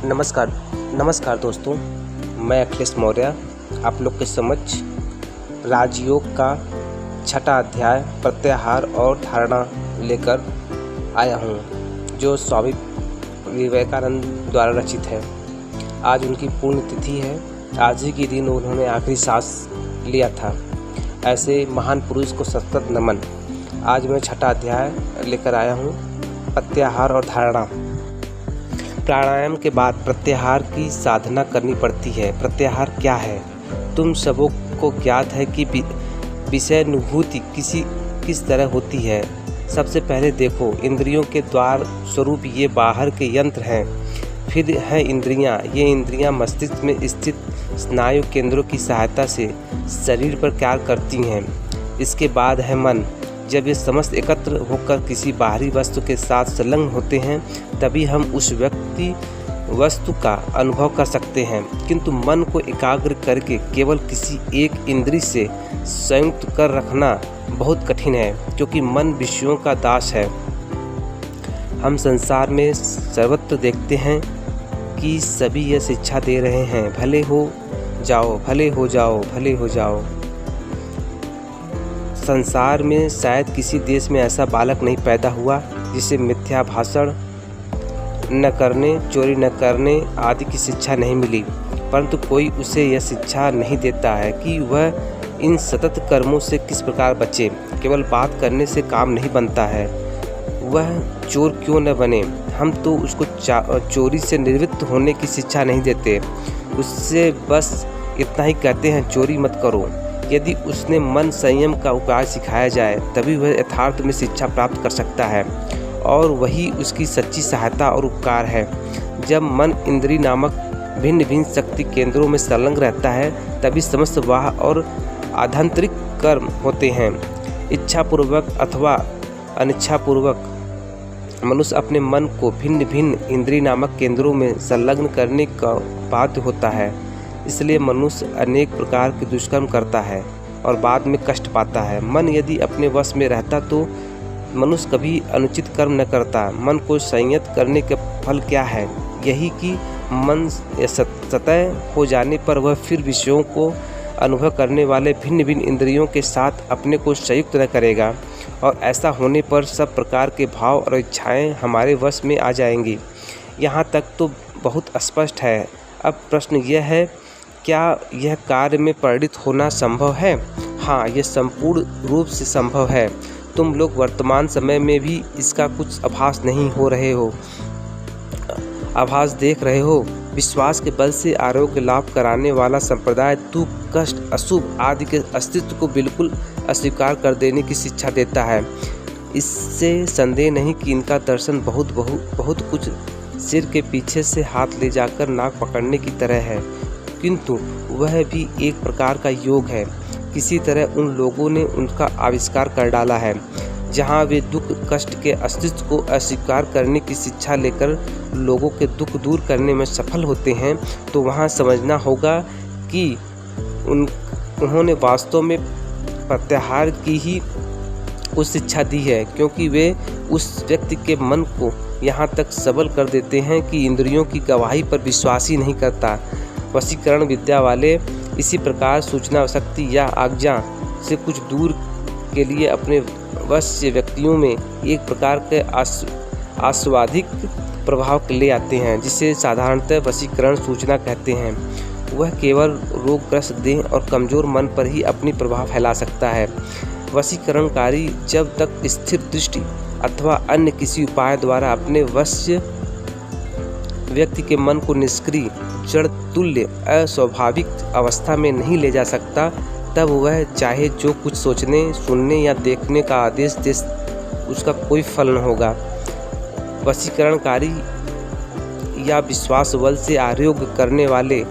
नमस्कार नमस्कार दोस्तों, मैं अखिलेश मौर्य आप लोग के समक्ष राजयोग का छठा अध्याय प्रत्याहार और धारणा लेकर आया हूँ, जो स्वामी विवेकानंद द्वारा रचित है। आज उनकी पुण्यतिथि है। आज ही के दिन उन्होंने आखिरी सांस लिया था। ऐसे महान पुरुष को सतत नमन। आज मैं छठा अध्याय लेकर आया हूँ, प्रत्याहार और धारणा। प्राणायाम के बाद प्रत्याहार की साधना करनी पड़ती है। प्रत्याहार क्या है? तुम सबों को ज्ञात है कि विषयानुभूति किस तरह होती है। सबसे पहले देखो, इंद्रियों के द्वार स्वरूप ये बाहर के यंत्र हैं। फिर है इंद्रियां। ये इंद्रियां मस्तिष्क में स्थित स्नायु केंद्रों की सहायता से शरीर पर कार्य करती हैं। इसके बाद है मन। जब ये समस्त एकत्र होकर किसी बाहरी वस्तु के साथ संलग्न होते हैं, तभी हम उस वस्तु का अनुभव कर सकते हैं। किंतु मन को एकाग्र करके केवल किसी एक इंद्रिय से संयुक्त कर रखना बहुत कठिन है, क्योंकि मन विषयों का दास है। हम संसार में सर्वत्र देखते हैं कि सभी यह शिक्षा दे रहे हैं, भले हो जाओ, भले हो जाओ, भले हो जाओ। संसार में शायद किसी देश में ऐसा बालक नहीं पैदा हुआ जिसे मिथ्या भाषण न करने, चोरी न करने आदि की शिक्षा नहीं मिली, परंतु कोई उसे यह शिक्षा नहीं देता है कि वह इन सतत कर्मों से किस प्रकार बचे। केवल बात करने से काम नहीं बनता है। वह चोर क्यों न बने, हम तो उसको चोरी से निवृत्त होने की शिक्षा नहीं देते। उससे बस इतना ही कहते हैं, चोरी मत करो। यदि उसने मन संयम का उपाय सिखाया जाए, तभी वह यथार्थ में शिक्षा प्राप्त कर सकता है, और वही उसकी सच्ची सहायता और उपकार है। जब मन इंद्रिय नामक भिन्न भिन्न शक्ति केंद्रों में संलग्न रहता है, तभी समस्त वाह और आभ्यंतरिक कर्म होते हैं। इच्छापूर्वक अथवा अनिच्छापूर्वक मनुष्य अपने मन को भिन्न भिन्न इंद्रिय नामक केंद्रों में संलग्न करने का बाध्य होता है। इसलिए मनुष्य अनेक प्रकार के दुष्कर्म करता है और बाद में कष्ट पाता है। मन यदि अपने वश में रहता तो मनुष्य कभी अनुचित कर्म न करता। मन को संयत करने का फल क्या है? यही कि मन सतह हो जाने पर वह फिर विषयों को अनुभव करने वाले भिन्न भिन्न इंद्रियों के साथ अपने को संयुक्त न करेगा, और ऐसा होने पर सब प्रकार के भाव और इच्छाएं हमारे वश में आ जाएंगी। यहाँ तक तो बहुत स्पष्ट है। अब प्रश्न यह है, क्या यह कार्य में परिणित होना संभव है? हाँ, यह संपूर्ण रूप से संभव है। तुम लोग वर्तमान समय में भी इसका कुछ आभास नहीं हो रहे हो, आभास देख रहे हो। विश्वास के बल से आरोग्य लाभ कराने वाला संप्रदाय दुख, कष्ट, अशुभ आदि के अस्तित्व को बिल्कुल अस्वीकार कर देने की शिक्षा देता है। इससे संदेह नहीं कि इनका दर्शन बहुत कुछ सिर के पीछे से हाथ ले जाकर नाक पकड़ने की तरह है, किंतु वह भी एक प्रकार का योग है। किसी तरह उन लोगों ने उनका आविष्कार कर डाला है। जहाँ वे दुख कष्ट के अस्तित्व को अस्वीकार करने की शिक्षा लेकर लोगों के दुख दूर करने में सफल होते हैं, तो वहाँ समझना होगा कि उन्होंने वास्तव में प्रत्याहार की ही उस शिक्षा दी है, क्योंकि वे उस व्यक्ति के मन को यहाँ तक सबल कर देते हैं कि इंद्रियों की गवाही पर विश्वास ही नहीं करता। वशीकरण विद्या वाले इसी प्रकार सूचना शक्ति या आज्ञा से कुछ दूर के लिए अपने वश्य व्यक्तियों में एक प्रकार के आस्वादिक प्रभाव ले आते हैं, जिसे साधारणतः वशीकरण सूचना कहते हैं। वह केवल रोगग्रस्त देह और कमजोर मन पर ही अपनी प्रभाव फैला सकता है। वशीकरणकारी जब तक स्थिर दृष्टि अथवा अन्य किसी उपाय द्वारा अपने वश्य व्यक्ति के मन को निष्क्रिय, जड़ तुल्य, अस्वाभाविक अवस्था में नहीं ले जा सकता, तब वह चाहे जो कुछ सोचने, सुनने या देखने का आदेश दे, उसका कोई फल न होगा। वशीकरणकारी या विश्वास बल से आरोग्य करने वाले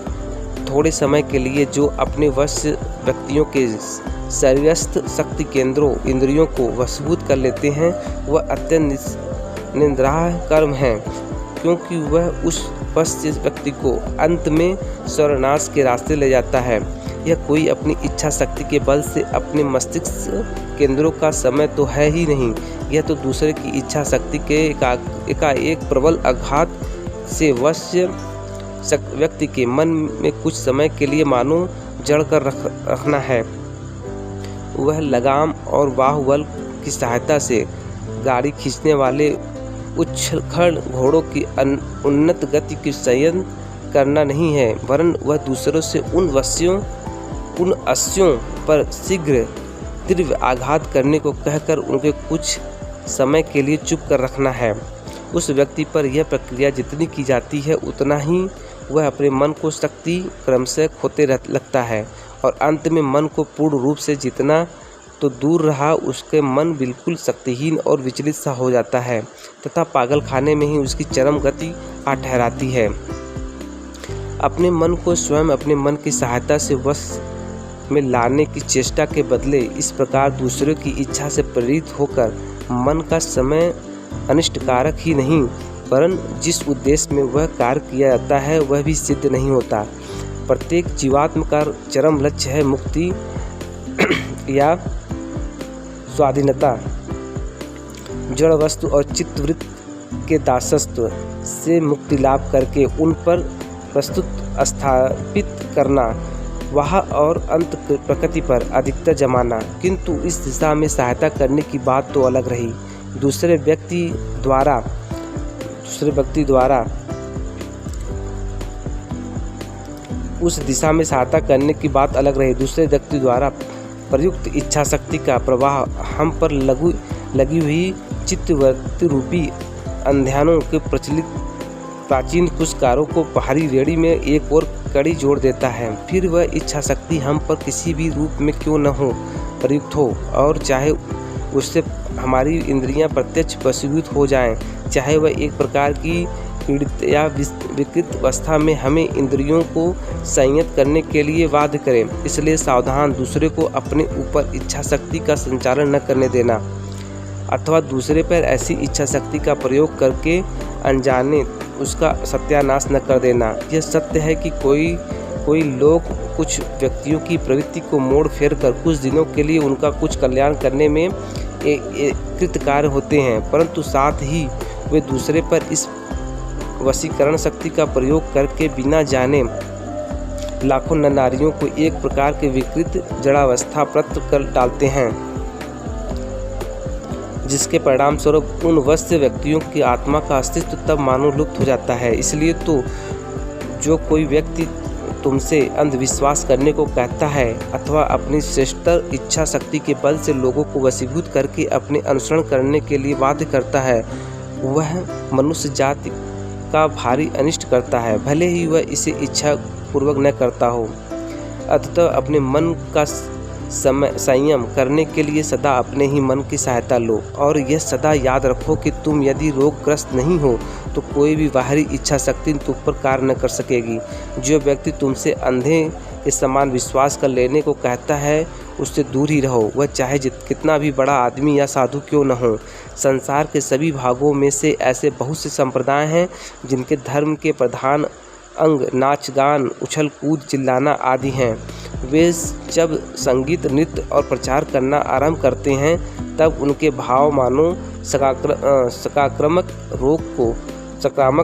थोड़े समय के लिए जो अपने वश व्यक्तियों के शरीरस्थ शक्ति केंद्रों इंद्रियों को वशीभूत कर लेते हैं, वह अत्यंत निंद्राह कर्म है, क्योंकि वह उस वश्य व्यक्ति को अंत में सर्वनाश के रास्ते ले जाता है। यह कोई अपनी इच्छा शक्ति के बल से अपने मस्तिष्क केंद्रों का समय तो है ही नहीं, यह तो दूसरे की इच्छा शक्ति के एकाएक प्रबल आघात से वश्य व्यक्ति के मन में कुछ समय के लिए मानो जड़ कर रखना है। वह लगाम और बाहुबल की सहायता से गाड़ी खींचने वाले उछलखड़ घोड़ों की उन्नत गति की संयम करना नहीं है, वरन वह दूसरों से उन अस्यों पर शीघ्र तीव्र आघात करने को कहकर उनके कुछ समय के लिए चुप कर रखना है। उस व्यक्ति पर यह प्रक्रिया जितनी की जाती है उतना ही वह अपने मन को शक्ति क्रमशः खोते लगता है और अंत में मन को पूर्ण रूप से जितना तो दूर रहा उसके मन बिल्कुल शक्तिहीन और विचलित सा हो जाता है तथा पागल खाने में ही उसकी चरम गति आ ठहराती है। अपने मन को स्वयं अपने मन की सहायता से वश में लाने की चेष्टा के बदले इस प्रकार दूसरों की इच्छा से प्रेरित होकर मन का समय अनिष्टकारक ही नहीं वरन जिस उद्देश्य में वह कार्य किया जाता है वह भी सिद्ध नहीं होता। प्रत्येक जीवात्म का चरम लक्ष्य है मुक्ति या स्वाधीनता, जड़ वस्तु और चित्तवृत्ति के दासत्व से मुक्ति लाभ करके उन पर प्रस्तुत स्थापित करना, वह और अंत प्रकृति पर अधिकतर जमाना। किंतु इस दिशा में सहायता करने की बात तो अलग रही। दूसरे व्यक्ति द्वारा उस दिशा में सहायता करने की बात अलग रही। दूसरे व्यक्ति द्वारा प्रयुक्त इच्छा शक्ति का प्रवाह हम पर लगी हुई चित्तवृत्ति रूपी अंध्यानों के प्रचलित प्राचीन कुछ कार्यों को बाहरी रेड़ी में एक और कड़ी जोड़ देता है। फिर वह इच्छा शक्ति हम पर किसी भी रूप में क्यों न हो प्रयुक्त हो और चाहे उससे हमारी इंद्रियां प्रत्यक्ष वशीभूत हो जाएं, चाहे वह एक प्रकार की पीड़ित या विकृत अवस्था में हमें इंद्रियों को संयत करने के लिए बाध्य करे। इसलिए सावधान, दूसरे को अपने ऊपर इच्छा शक्ति का संचालन न करने देना अथवा दूसरे पर ऐसी इच्छा शक्ति का प्रयोग करके अनजाने उसका सत्यानाश न कर देना। यह सत्य है कि कोई लोग कुछ व्यक्तियों की प्रवृत्ति को मोड़ फेर कर कुछ दिनों के लिए उनका कुछ कल्याण करने में कृतकार्य होते हैं, परंतु साथ ही वे दूसरे पर इस वशीकरण शक्ति का प्रयोग करके बिना जाने लाखों नर नारियों को एक प्रकार के विकृत जड़ावस्था प्राप्त कर डालते हैं, जिसके परिणाम स्वरूप उन वश्य व्यक्तियों की आत्मा का अस्तित्व तब मानो लुप्त हो जाता है। इसलिए तो जो कोई व्यक्ति तुमसे अंधविश्वास करने को कहता है अथवा अपनी श्रेष्ठतर इच्छा शक्ति के बल से लोगों को वशीभूत करके अपने अनुसरण करने के लिए बाध्य करता है, वह मनुष्य जाति का भारी अनिष्ट करता है, भले ही वह इसे इच्छा पूर्वक न करता हो। अतः अपने मन का संयम करने के लिए सदा अपने ही मन की सहायता लो और यह सदा याद रखो कि तुम यदि रोगग्रस्त नहीं हो तो कोई भी बाहरी इच्छा शक्ति तुम पर कार्य न कर सकेगी। जो व्यक्ति तुमसे अंधे के समान विश्वास कर लेने को कहता है उससे दूर ही रहो, वह चाहे कितना भी बड़ा आदमी या साधु क्यों न हो। संसार के सभी भागों में से ऐसे बहुत से संप्रदाय हैं जिनके धर्म के प्रधान अंग नाच गान, उछल कूद, चिल्लाना आदि हैं। वे जब संगीत, नृत्य और प्रचार करना आरंभ करते हैं तब उनके भाव मानो सकारात्मक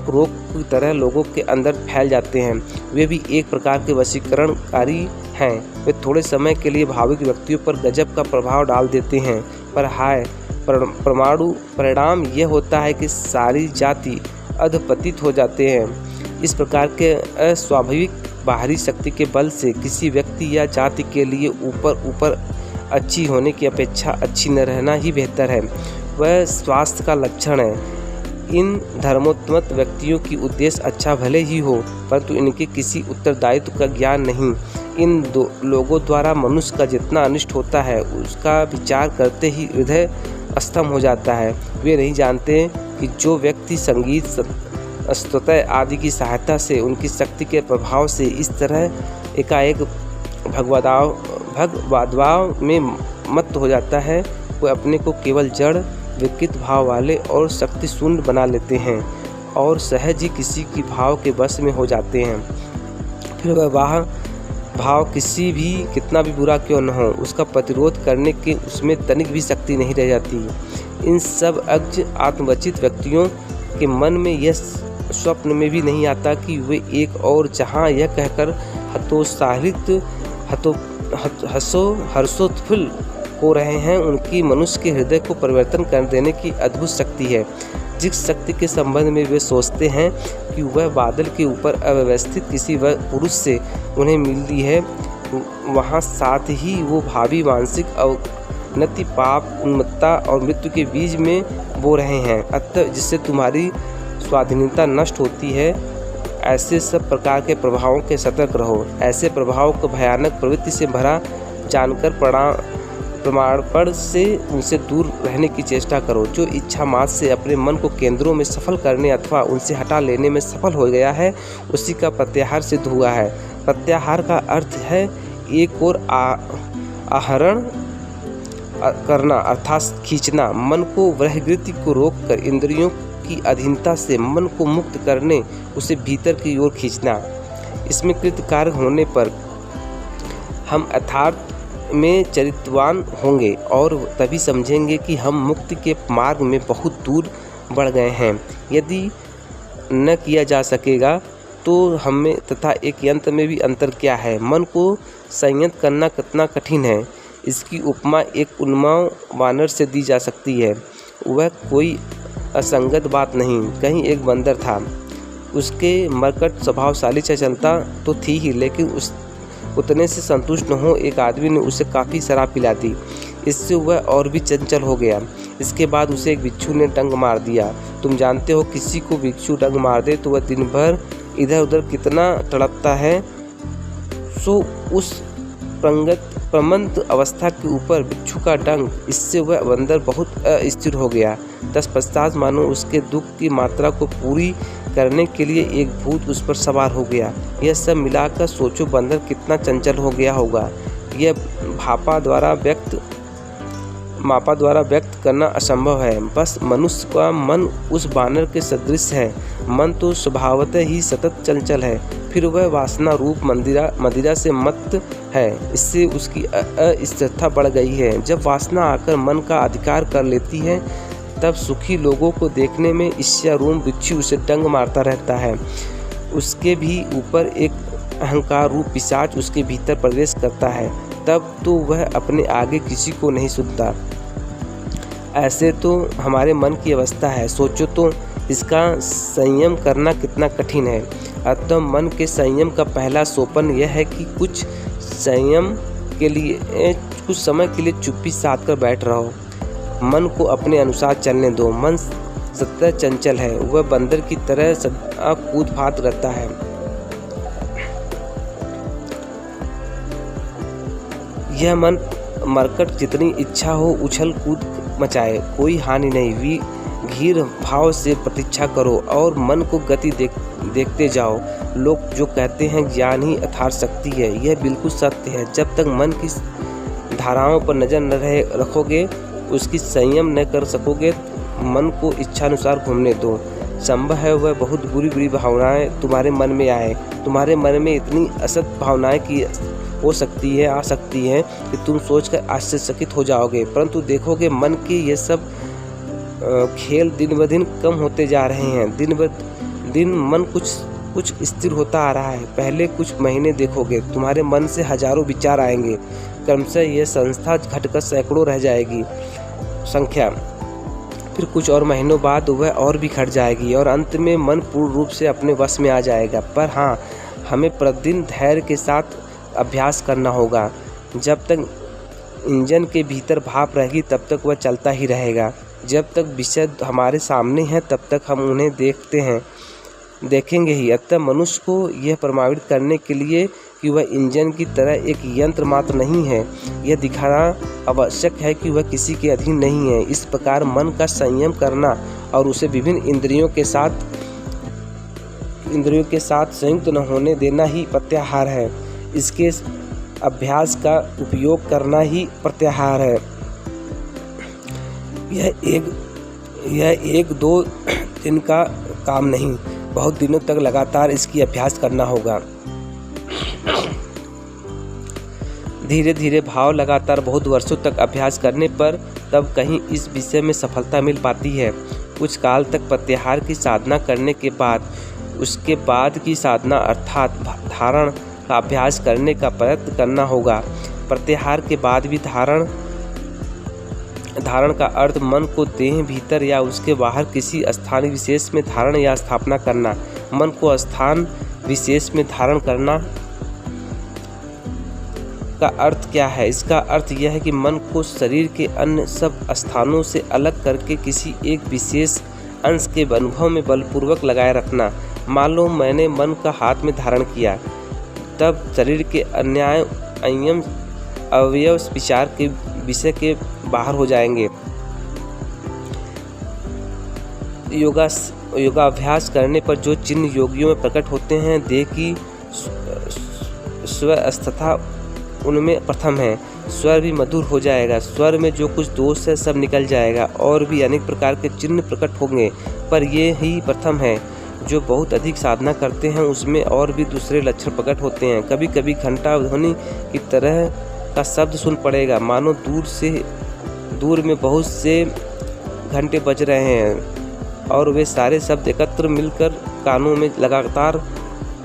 रोग की तरह लोगों के अंदर फैल जाते हैं। वे भी एक प्रकार के वशीकरणकारी हैं। वे थोड़े समय के लिए भावुक व्यक्तियों पर गजब का प्रभाव डाल देते हैं, पर हाय परिणाम यह होता है कि सारी जाति अधपतित हो जाते हैं। इस प्रकार के अस्वाभाविक बाहरी शक्ति के बल से किसी व्यक्ति या जाति के लिए ऊपर अच्छी होने की अपेक्षा अच्छी न रहना ही बेहतर है। वह स्वास्थ्य का लक्षण है। इन धर्मोन्मत्त व्यक्तियों की उद्देश्य अच्छा भले ही हो, परंतु इनके किसी उत्तरदायित्व का ज्ञान नहीं। इन लोगों द्वारा मनुष्य का जितना अनिष्ट होता है उसका विचार करते ही हृदय स्तंभ हो जाता है। वे नहीं जानते कि जो व्यक्ति संगीत, स्तुति आदि की सहायता से उनकी शक्ति के प्रभाव से इस तरह एकाएक भगवद्भाव में मत हो जाता है, वह अपने को केवल जड़, विकृत भाव वाले और शक्ति शून्य बना लेते हैं और सहज ही किसी की भाव के वश में हो जाते हैं। फिर वह भाव कितना भी बुरा क्यों न हो, उसका प्रतिरोध करने के उसमें तनिक भी शक्ति नहीं रह जाती। इन सब अज्ञ आत्मवचित व्यक्तियों के मन में यह स्वप्न में भी नहीं आता कि वे एक और जहां यह कहकर हर्षोत्फुल्ल हो रहे हैं, उनकी मनुष्य के हृदय को परिवर्तन कर देने की अद्भुत शक्ति है। जिस शक्ति के संबंध में वे सोचते हैं कि वह बादल के ऊपर अव्यवस्थित किसी पुरुष से उन्हें मिली है, वहाँ साथ ही वो भावी मानसिक अवनति, पाप, उन्मत्तता और मृत्यु के बीज में बो रहे हैं। अतः जिससे तुम्हारी स्वाधीनता नष्ट होती है, ऐसे सब प्रकार के प्रभावों के सतर्क रहो। ऐसे प्रभाव को भयानक प्रवृत्ति से भरा जानकर प्रमाणपण से उनसे दूर रहने की चेष्टा करो। जो इच्छा मात्र से अपने मन को केंद्रों में सफल करने अथवा उनसे हटा लेने में सफल हो गया है, उसी का प्रत्याहार सिद्ध हुआ है। प्रत्याहार का अर्थ है एक और आहरण करना अर्थात खींचना। मन को वृहवृत्ति को रोककर इंद्रियों की अधीनता से मन को मुक्त करने, उसे भीतर की ओर खींचना। इसमें कृतकार्य होने पर हम यथार्थ में चरित्रवान होंगे और तभी समझेंगे कि हम मुक्ति के मार्ग में बहुत दूर बढ़ गए हैं। यदि न किया जा सकेगा तो हमें तथा एक यंत्र में भी अंतर क्या है। मन को संयत करना कितना कठिन है, इसकी उपमा एक उन्माद वानर से दी जा सकती है। वह कोई असंगत बात नहीं। कहीं एक बंदर था, उसके मरकट स्वभावशाली चंचलता तो थी ही, लेकिन उतने से संतुष्ट न हो एक आदमी ने उसे काफ़ी शराब पिला दी। इससे वह और भी चंचल हो गया। इसके बाद उसे एक बिच्छू ने डंक मार दिया। तुम जानते हो, किसी को बिच्छू डंक मार दे तो वह दिन भर इधर उधर कितना तड़पता है। सो उस प्रमत्त अवस्था के ऊपर बिच्छू का डंक, इससे वह बंदर बहुत अस्थिर हो गया। तत्पश्चात मानो उसके दुख की मात्रा को पूरी करने के लिए एक भूत उस पर सवार हो गया। यह सब मिलाकर सोचो बंदर कितना चंचल हो गया होगा। यह मापा द्वारा व्यक्त करना असंभव है। बस मनुष्य का मन उस बानर के सदृश है। मन तो स्वभावतः ही सतत चंचल है, फिर वह वासना रूप मदिरा से मत्त है। इससे उसकी अस्थिरता बढ़ गई है। जब वासना आकर मन का अधिकार कर लेती है, तब सुखी लोगों को देखने में ईर्ष्यारूप बिच्छू उसे डंक मारता रहता है। उसके भी ऊपर एक अहंकार रूप पिशाच उसके भीतर प्रवेश करता है। तब तो वह अपने आगे किसी को नहीं सुनता। ऐसे तो हमारे मन की अवस्था है। सोचो तो इसका संयम करना कितना कठिन है। अतः मन के संयम का पहला सोपान यह है कि कुछ समय के लिए चुप्पी साध कर बैठ रहो। मन को अपने अनुसार चलने दो। मन सतत चंचल है, वह बंदर की तरह सदा कूद फाद रहता है। यह मन मरकट जितनी इच्छा हो उछल कूद मचाए, कोई हानि नहीं। धीर भाव से प्रतीक्षा करो और मन को गति देखते जाओ। लोग जो कहते हैं ज्ञान ही यथार्थ शक्ति है, यह बिल्कुल सत्य है। जब तक मन की धाराओं पर नजर न रखोगे, उसकी संयम न कर सकोगे, मन को इच्छानुसार घूमने दो। संभव है वह बहुत बुरी भावनाएं तुम्हारे मन में आए। तुम्हारे मन में इतनी असत भावनाएं की आ सकती है कि तुम सोचकर आश्चर्यचकित हो जाओगे। परंतु देखोगे मन के ये सब खेल दिन ब दिन कम होते जा रहे हैं। दिन ब दिन मन कुछ स्थिर होता आ रहा है। पहले कुछ महीने देखोगे तुम्हारे मन से हजारों विचार आएंगे। क्रमशः यह संस्था घटकर सैकड़ों रह जाएगी संख्या। फिर कुछ और महीनों बाद वह और भी घट जाएगी और अंत में मन पूर्ण रूप से अपने वश में आ जाएगा। पर हाँ, हमें प्रतिदिन धैर्य के साथ अभ्यास करना होगा। जब तक इंजन के भीतर भाप रहेगी तब तक वह चलता ही रहेगा। जब तक विषय हमारे सामने हैं तब तक हम उन्हें देखेंगे ही। अतः मनुष्य को यह प्रमाणित करने के लिए कि वह इंजन की तरह एक यंत्र मात्र नहीं है, यह दिखाना आवश्यक है कि वह किसी के अधीन नहीं है। इस प्रकार मन का संयम करना और उसे विभिन्न इंद्रियों के साथ संयुक्त न होने देना ही प्रत्याहार है। इसके अभ्यास का उपयोग करना ही प्रत्याहार है। यह एक दो दिन का काम नहीं, बहुत दिनों तक लगातार इसकी अभ्यास करना होगा। धीरे धीरे भाव लगातार बहुत वर्षों तक अभ्यास करने पर तब कहीं इस विषय में सफलता मिल पाती है। कुछ काल तक प्रत्याहार की साधना करने के बाद उसके बाद की साधना अर्थात धारण का अभ्यास करने का प्रयत्न करना होगा। प्रत्याहार के बाद भी धारण का अर्थ मन को देह भीतर या उसके बाहर किसी स्थान विशेष में धारण या स्थापना करना। मन को स्थान विशेष में धारण करना का अर्थ क्या है? इसका अर्थ यह है कि मन को शरीर के अन्य सब स्थानों से अलग करके किसी एक विशेष अंश के अनुभव में बलपूर्वक लगाए रखना। मान लो मैंने मन का हाथ में धारण किया, तब शरीर के अन्य अवयव विचार के विषय के बाहर हो जाएंगे। योगाभ्यास करने पर जो चिन्ह योगियों में प्रकट होते हैं, देह की स्वस्थता उनमें प्रथम है। स्वर भी मधुर हो जाएगा, स्वर में जो कुछ दोष है सब निकल जाएगा और भी अनेक प्रकार के चिन्ह प्रकट होंगे, पर ये ही प्रथम है। जो बहुत अधिक साधना करते हैं उसमें और भी दूसरे लक्षण प्रकट होते हैं। कभी कभी घंटा ध्वनि की तरह का शब्द सुन पड़ेगा, मानो दूर में बहुत से घंटे बज रहे हैं और वे सारे शब्द एकत्र मिलकर कानों में लगातार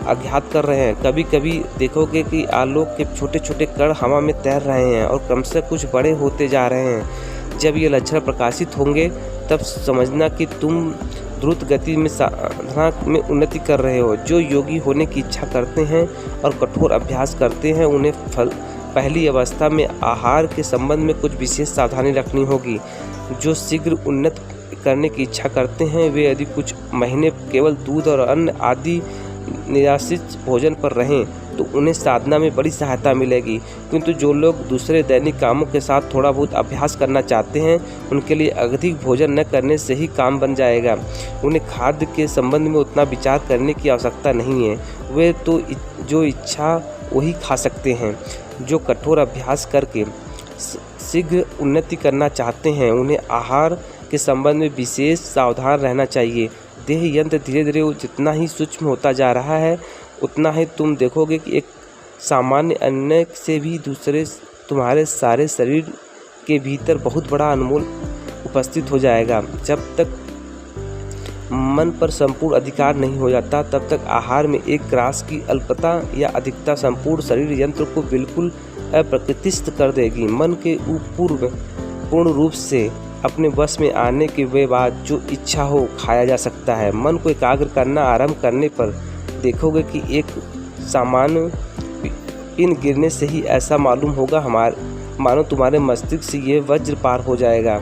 आघात कर रहे हैं। कभी कभी देखोगे कि आलोक के छोटे छोटे कण हवा में तैर रहे हैं और क्रमशः कुछ बड़े होते जा रहे हैं। जब ये लक्षण प्रकाशित होंगे तब समझना कि तुम द्रुत गति में साधना में उन्नति कर रहे हो। जो योगी होने की इच्छा करते हैं और कठोर अभ्यास करते हैं, उन्हें पहली अवस्था में आहार के संबंध में कुछ विशेष सावधानी रखनी होगी। जो शीघ्र उन्नत करने की इच्छा करते हैं, वे यदि कुछ महीने केवल दूध और अन्न आदि निराश्रित भोजन पर रहें तो उन्हें साधना में बड़ी सहायता मिलेगी। किंतु जो लोग दूसरे दैनिक कामों के साथ थोड़ा बहुत अभ्यास करना चाहते हैं, उनके लिए अधिक भोजन न करने से ही काम बन जाएगा। उन्हें खाद्य के संबंध में उतना विचार करने की आवश्यकता नहीं है। वे तो जो इच्छा वही खा सकते हैं। जो कठोर अभ्यास करके शीघ्र उन्नति करना चाहते हैं, उन्हें आहार के संबंध में विशेष सावधान रहना चाहिए। देह यंत्र धीरे धीरे जितना ही सूक्ष्म होता जा रहा है, उतना ही तुम देखोगे कि एक सामान्य अन्न से भी दूसरे तुम्हारे सारे शरीर के भीतर बहुत बड़ा अनमोल उपस्थित हो जाएगा। जब तक मन पर संपूर्ण अधिकार नहीं हो जाता, तब तक आहार में एक ग्रास की अल्पता या अधिकता संपूर्ण शरीर यंत्र को बिल्कुल अप्रकृतिस्थ कर देगी। मन के पूर्ण रूप से अपने वश में आने के बाद जो इच्छा हो खाया जा सकता है। मन को एकाग्र करना आरंभ करने पर देखोगे कि एक सामान्य पिन गिरने से ही ऐसा मालूम होगा मानो तुम्हारे मस्तिष्क से ये वज्र पार हो जाएगा।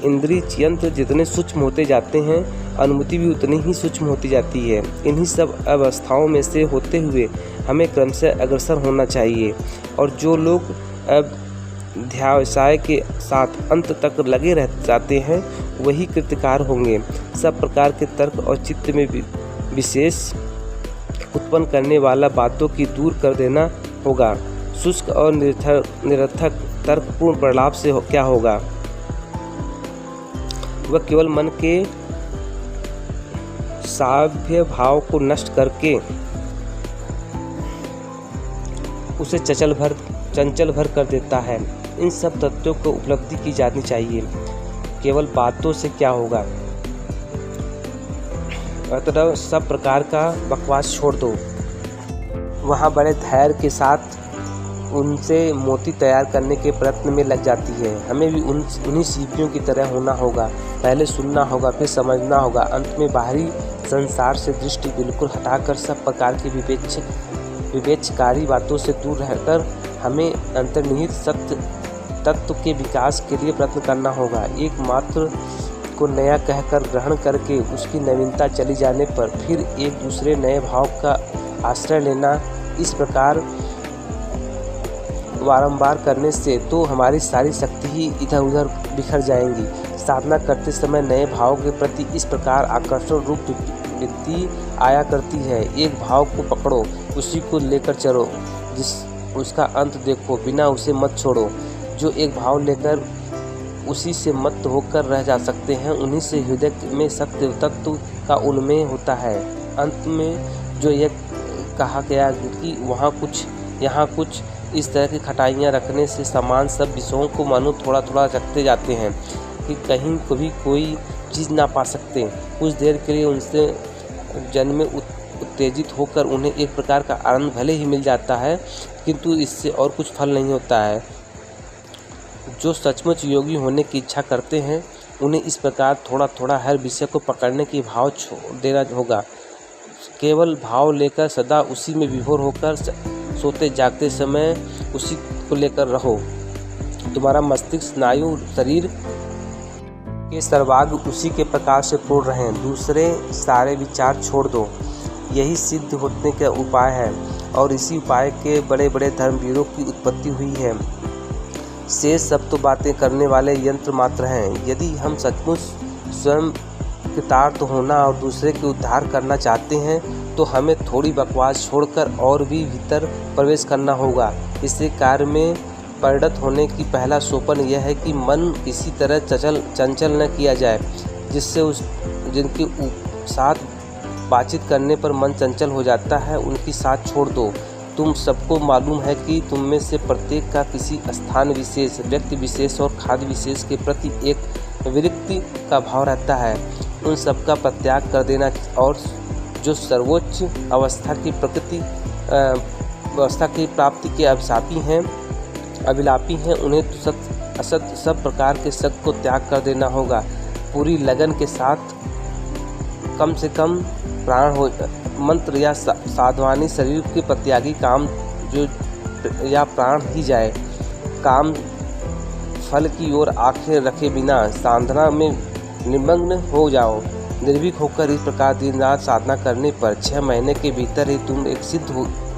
इंद्रिय यंत्र जितने सूक्ष्म होते जाते हैं, अनुभूति भी उतनी ही सूक्ष्म होती जाती है। इन्हीं सब अवस्थाओं में से होते हुए हमें क्रमशः अग्रसर होना चाहिए। और जो लोग अध्यावसाय के साथ अंत तक लगे रह जाते हैं, वही कृतकार होंगे। सब प्रकार के तर्क और चित्त में विशेष उत्पन्न करने वाला बातों की दूर कर देना होगा। शुष्क और निरर्थक तर्कपूर्ण प्रलाप से क्या होगा? वह केवल मन के साभ्य भाव को नष्ट करके उसे चंचल भर कर देता है। इन सब तत्वों को उपलब्धि की जानी चाहिए। केवल बातों से क्या होगा? अतः सब प्रकार का बकवास छोड़ दो। वहाँ बड़े धैर्य के साथ उनसे मोती तैयार करने के प्रयत्न में लग जाती है। हमें भी उन्हीं सीपियों की तरह होना होगा। पहले सुनना होगा, फिर समझना होगा। अंत में बाहरी संसार से दृष्टि बिल्कुल हटाकर सब प्रकार की विवेचकारी बातों से दूर रहकर हमें अंतर्निहित सत्य तत्व के विकास के लिए प्रयत्न करना होगा। एकमात्र को नया कहकर ग्रहण करके उसकी नवीनता चली जाने पर फिर एक दूसरे नए भाव का आश्रय लेना, इस प्रकार बारंबार करने से तो हमारी सारी शक्ति ही इधर उधर बिखर जाएंगी। साधना करते समय नए भाव के प्रति इस प्रकार आकर्षण रूप वृत्ति आया करती है। एक भाव को पकड़ो, उसी को लेकर चलो, उसका अंत देखो, बिना उसे मत छोड़ो। जो एक भाव लेकर उसी से मत होकर रह जा सकते हैं, उन्हीं से हृदय में सत्य तत्व का उन्मेय होता है। अंत में जो यह कहा गया कि वहाँ कुछ यहाँ कुछ, इस तरह की खटाइयाँ रखने से समान सब विषयों को मानो थोड़ा थोड़ा रखते जाते हैं कि कहीं कभी कोई जीत ना पा सकते। कुछ देर के लिए उनसे जन्मे उत्तेजित होकर उन्हें एक प्रकार का आनंद भले ही मिल जाता है, किंतु इससे और कुछ फल नहीं होता है। जो सचमुच योगी होने की इच्छा करते हैं, उन्हें इस प्रकार थोड़ा थोड़ा हर विषय को पकड़ने की भाव छोड़ देना होगा। केवल भाव लेकर सदा उसी में विभोर होकर सोते जागते समय उसी को लेकर रहो। तुम्हारा मस्तिष्क, स्नायु, शरीर के सर्वांग उसी के प्रकाश से पूर्ण रहें। दूसरे सारे विचार छोड़ दो। यही सिद्ध होने का उपाय है और इसी उपाय के बड़े बड़े धर्मवीरों की उत्पत्ति हुई है। शेष सब तो बातें करने वाले यंत्र मात्र हैं। यदि हम सचमुच स्वयं कृतार्थ होना और दूसरे के उद्धार करना चाहते हैं तो हमें थोड़ी बकवास छोड़कर और भी भीतर प्रवेश करना होगा। इससे कार्य में परिणत होने की पहला सोपान यह है कि मन किसी तरह चंचल न किया जाए। जिससे जिनके साथ बातचीत करने पर मन चंचल हो जाता है, उनकी साथ छोड़ दो। तुम सबको मालूम है कि तुम में से प्रत्येक का किसी स्थान विशेष, व्यक्ति विशेष और खाद्य विशेष के प्रति एक विरक्ति का भाव रहता है। उन सब का परित्याग कर देना और जो सर्वोच्च अवस्था की प्राप्ति के अभिलापी हैं, उन्हें तो सत असत सब प्रकार के सत को त्याग कर देना होगा। पूरी लगन के साथ कम से कम प्राण हो मंत्र या साधवानी शरीर के प्रत्यागी काम जो या प्राण ही जाए। काम फल की ओर आंखें रखे बिना साधना में निमग्न हो जाओ। निर्भीक होकर इस प्रकार दिन रात साधना करने पर 6 महीने के भीतर ही तुम एक सिद्ध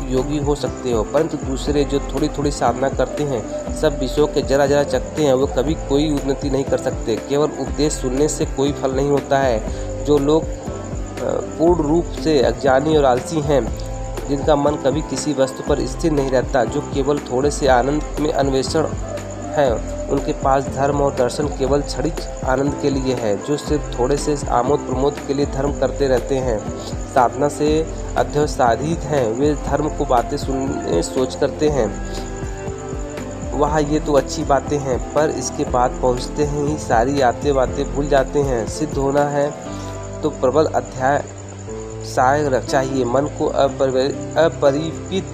योगी हो सकते हो। परंतु दूसरे जो थोड़ी थोड़ी साधना करते हैं, सब विषयों के जरा जरा चखते हैं, वो कभी कोई उन्नति नहीं कर सकते। केवल उपदेश सुनने से कोई फल नहीं होता है। जो लोग पूर्ण रूप से अज्ञानी और आलसी हैं, जिनका मन कभी किसी वस्तु पर स्थिर नहीं रहता, जो केवल थोड़े से आनंद में अन्वेषण है, उनके पास धर्म और दर्शन केवल क्षणिक आनंद के लिए है। जो सिर्फ थोड़े से आमोद प्रमोद के लिए धर्म करते रहते हैं, साधना से अध्यवसायित हैं, वे धर्म को बातें सुनने सोच करते हैं। वह ये तो अच्छी बातें हैं, पर इसके बाद पहुँचते हैं ही सारी आते बातें भूल जाते हैं। सिद्ध होना है तो प्रबल अध्याय चाहिए, मन को अपरिपित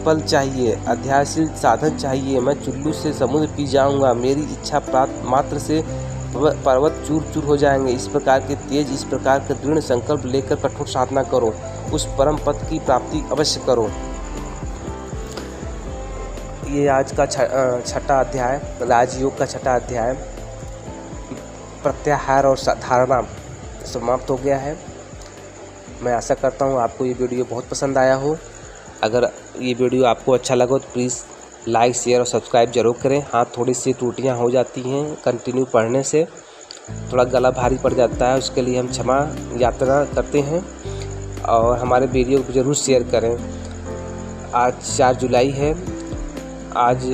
फल चाहिए, अध्यायशील साधन चाहिए। मैं चुल्लू से समुद्र पी जाऊंगा, मेरी इच्छा मात्र से पर्वत चूर चूर हो जाएंगे। इस प्रकार के तेज, इस प्रकार का दृढ़ संकल्प लेकर कठोर साधना करो, उस परम पद की प्राप्ति अवश्य करो। ये आज का छठा अध्याय, राजयोग का छठा अध्याय प्रत्याहार और धारणा समाप्त हो गया है। मैं आशा करता हूँ आपको ये वीडियो बहुत पसंद आया हो। अगर ये वीडियो आपको अच्छा लगा तो प्लीज़ लाइक, शेयर और सब्सक्राइब जरूर करें। हाँ, थोड़ी सी त्रुटियाँ हो जाती हैं कंटिन्यू पढ़ने से, थोड़ा गला भारी पड़ जाता है, उसके लिए हम क्षमा याचना करते हैं। और हमारे वीडियो को ज़रूर शेयर करें। आज 4 जुलाई है, आज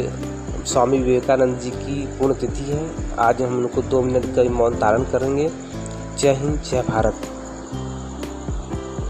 स्वामी विवेकानंद जी की पुण्यतिथि है। आज हम उनको 2 मिनट का मौन धारण करेंगे। जय हिंद, जय भारत।